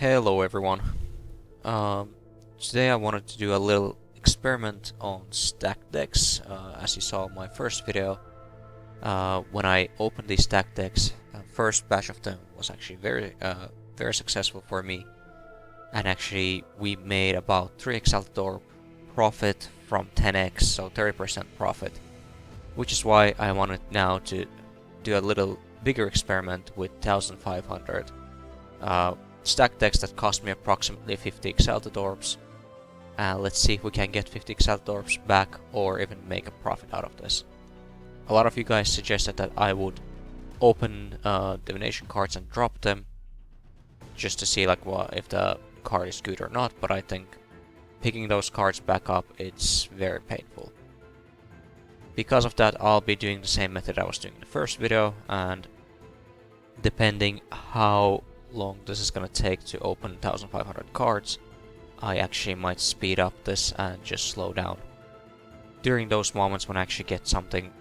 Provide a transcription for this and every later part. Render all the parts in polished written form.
Hello everyone. Um, Today I wanted to do a little experiment on stack decks. As you saw in my first video, when I opened these stack decks, first batch of them was actually very successful for me, and actually we made about 3 Exalted profit from 10x, so 30% profit, which is why I wanted now to do a little bigger experiment with 1500 stack decks that cost me approximately 50 Exalted Orbs. Let's see if we can get 50 Exalted Orbs back or even make a profit out of this. A lot of you guys suggested that I would open divination cards and drop them just to see like if the card is good or not, but I think picking those cards back up, it's very painful. Because of that, I'll be doing the same method I was doing in the first video, and depending how long this is gonna take to open 1500 cards, I actually might speed up this and just slow down during those moments when I actually get something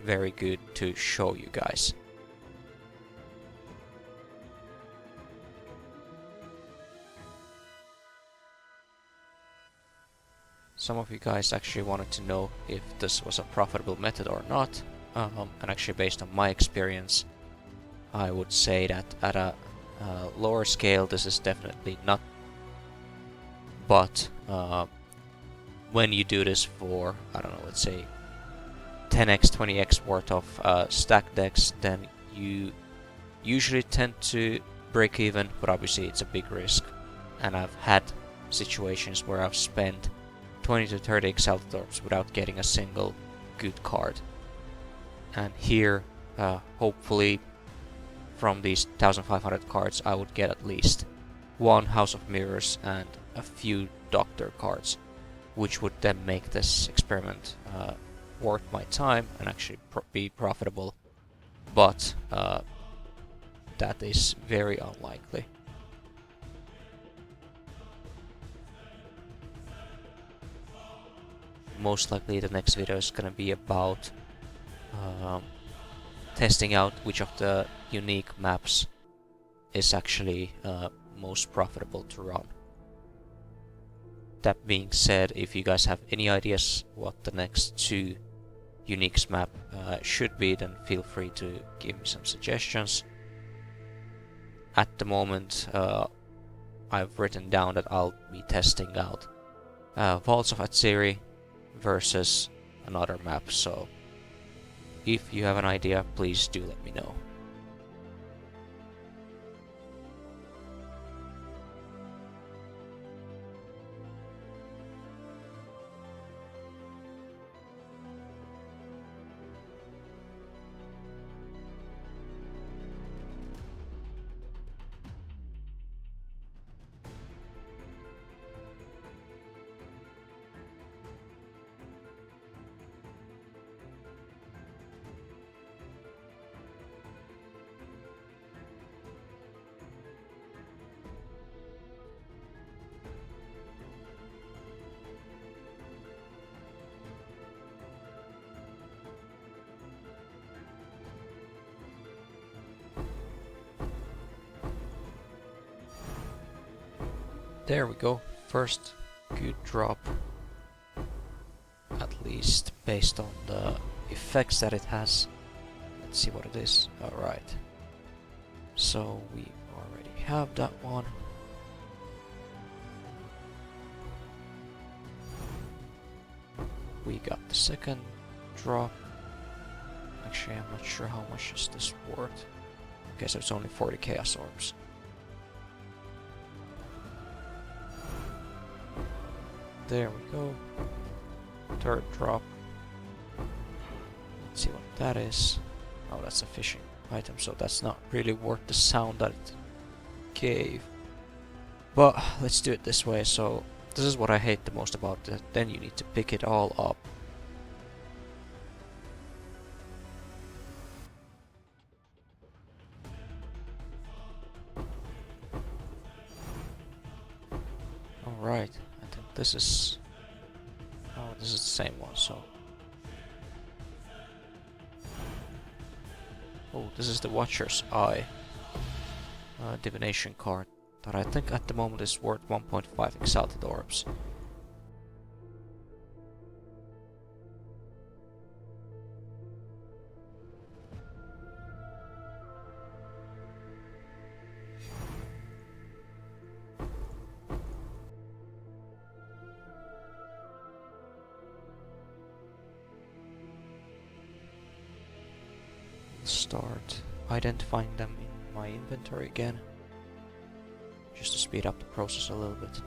very good to show you guys. Some of you guys actually wanted to know if this was a profitable method or not, and actually based on my experience, I would say that at a lower scale this is definitely not, but when you do this for, I don't know, let's say 10x, 20x worth of stack decks, then you usually tend to break even, but obviously it's a big risk, and I've had situations where I've spent 20 to 30 Exalted Orbs without getting a single good card. And here, hopefully from these 1500 cards I would get at least one House of Mirrors and a few Doctor cards, which would then make this experiment worth my time and actually be profitable, but that is very unlikely. Most likely the next video is gonna be about testing out which of the unique maps is actually most profitable to run. That being said, if you guys have any ideas what the next 2 uniques map should be, then feel free to give me some suggestions. At the moment, I've written down that I'll be testing out Vaults of Atziri versus another map, so if you have an idea, please do let me know. There we go, first good drop, at least based on the effects that it has. Let's see what it is. Alright, so we already have that one. We got the second drop. Actually, I'm not sure how much is this worth. Okay, so it's only 40 Chaos Orbs. There we go. Third drop. Let's see what that is. Oh, that's a fishing item, so that's not really worth the sound that it gave. But let's do it this way. So this is what I hate the most about it. Then you need to pick it all up. Alright. This is... oh, this is the same one, so... oh, this is the Watcher's Eye. Divination card but I think at the moment it's worth 1.5 Exalted Orbs. Start identifying them in my inventory again, just to speed up the process a little bit.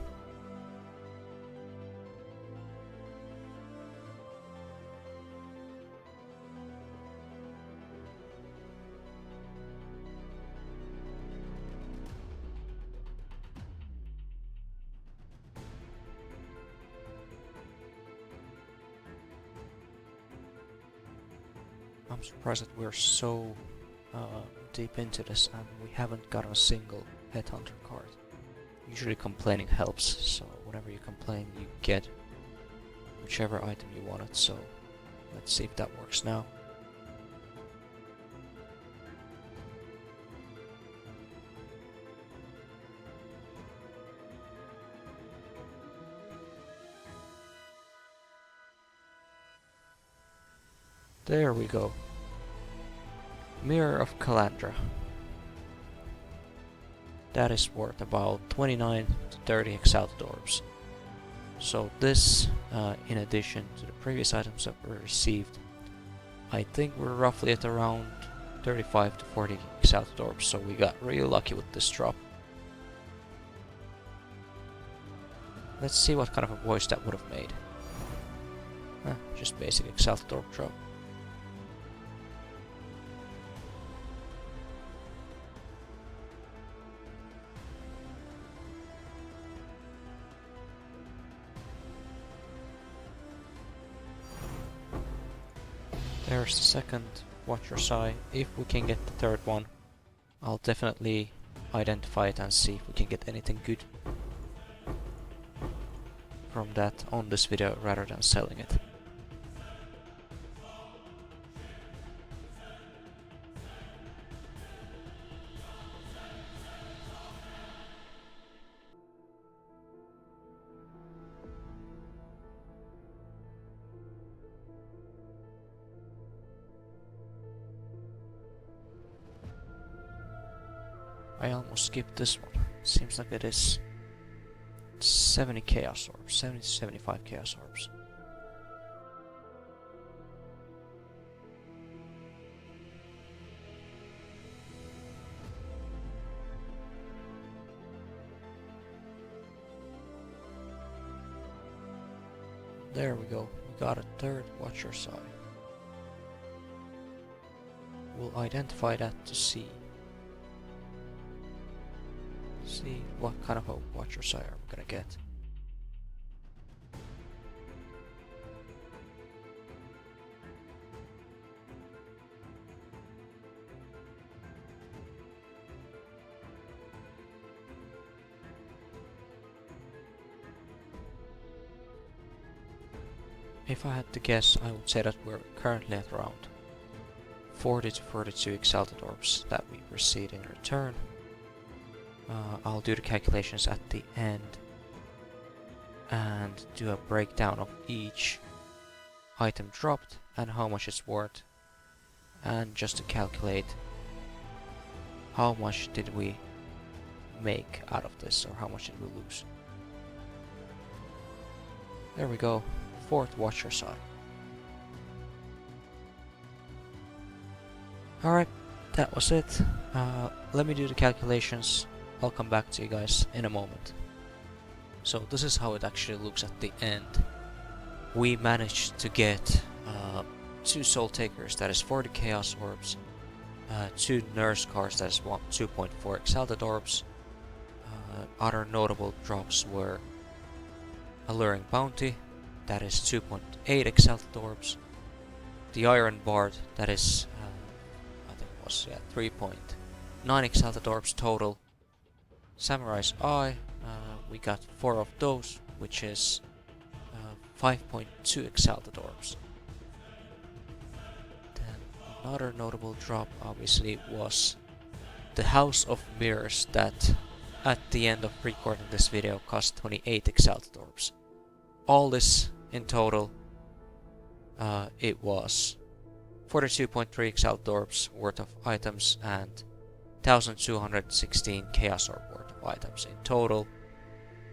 I'm surprised that we're so deep into this and we haven't gotten a single Headhunter card. Usually complaining helps, so whenever you complain you get whichever item you wanted, so let's see if that works now. There we go. Mirror of Calandra. That is worth about 29 to 30 Exalted Orbs. So this, in addition to the previous items that were received, I think we're roughly at around 35 to 40 Exalted Orbs, so we got really lucky with this drop. Let's see what kind of a voice that would have made. Just basic Exalted Orb drop. There's the second Watcher's Eye. If we can get the third one, I'll definitely identify it and see if we can get anything good from that on this video rather than selling it. I almost skipped this one. Seems like it is 70 Chaos Orbs, 70 to 75 Chaos Orbs. There we go, we got a third Watcher's Eye. We'll identify that to see what kind of a Watcher's Eye are we gonna get. If I had to guess, I would say that we're currently at around 40 to 42 Exalted Orbs that we receive in return. I'll do the calculations at the end and do a breakdown of each item dropped and how much it's worth, and just to calculate how much did we make out of this or how much did we lose. There we go, fourth Watcher's Eye. Alright, that was it. Let me do the calculations. I'll come back to you guys in a moment. So this is how it actually looks at the end. We managed to get 2 Soul Takers, that is 40 Chaos Orbs, 2 Nurse cards, that is 2.4 Exalted Orbs. Other notable drops were Alluring Bounty, that is 2.8 Exalted Orbs. The Iron Bard, that is I think it was 3.9 Exalted Orbs total. Samurai's Eye, we got 4 of those, which is 5.2 Exalted Orbs. Then another notable drop obviously was the House of Mirrors that at the end of recording this video cost 28 Exalted Orbs. All this in total, it was 42.3 Exalted Orbs worth of items and 1216 Chaos Orb worth of items. In total,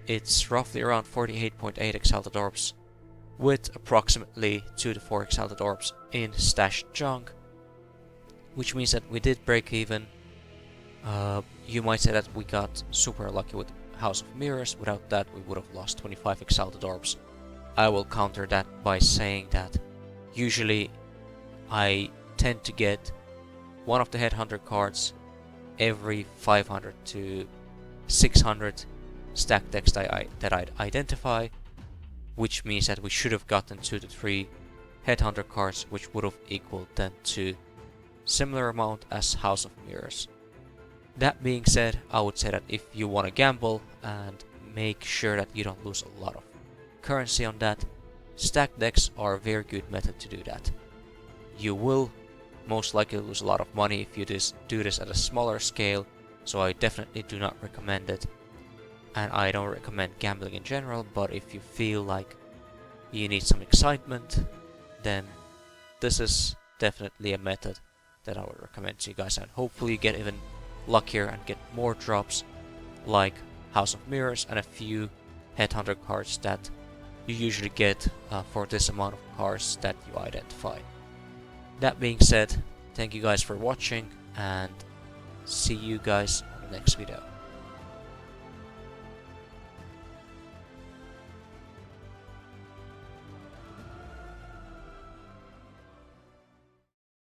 it's roughly around 48.8 Exalted Orbs, with approximately 2 to 4 Exalted Orbs in stashed junk, which means that we did break even. You might say that we got super lucky with House of Mirrors. Without that, we would have lost 25 Exalted Orbs. I will counter that by saying that usually I tend to get one of the Headhunter cards every 500 to 600 stack decks that I'd identify, which means that we should have gotten 2 to 3 Headhunter cards, which would have equaled then to similar amount as House of Mirrors. That being said, I would say that if you want to gamble and make sure that you don't lose a lot of currency on that, stack decks are a very good method to do that. You will most likely lose a lot of money if you do this at a smaller scale, so I definitely do not recommend it. And I don't recommend gambling in general, but if you feel like you need some excitement, then this is definitely a method that I would recommend to you guys, and hopefully you get even luckier and get more drops like House of Mirrors and a few Headhunter cards that you usually get for this amount of cards that you identify. That being said, thank you guys for watching and see you guys on the next video.